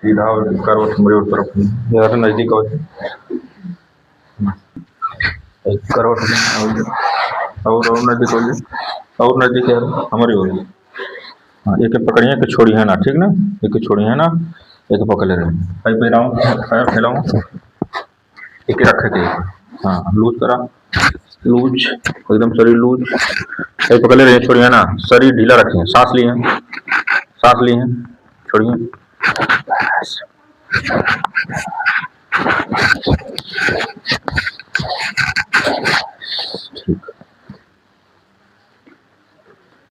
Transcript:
सीधा करो मेरे तरफ ज़रा नज़दीक आओ। करो और नज़दीक हो जाए और नज़दीक है हमारी हो गई। हाँ एक पकड़िए एक छोड़िए ना, ठीक ना, एक छोड़िए ना, एक पकड़े रहे कहीं पे रहा हूँ पैर फैलाऊँ, एक रखे थे। हाँ लूज करा, लूज एकदम शरीर लूज, कहीं पकड़े रहे, छोड़िए ना, शरीर ढीला रखिए, सांस लिए, सांस लिए, छोड़िए। ठीक।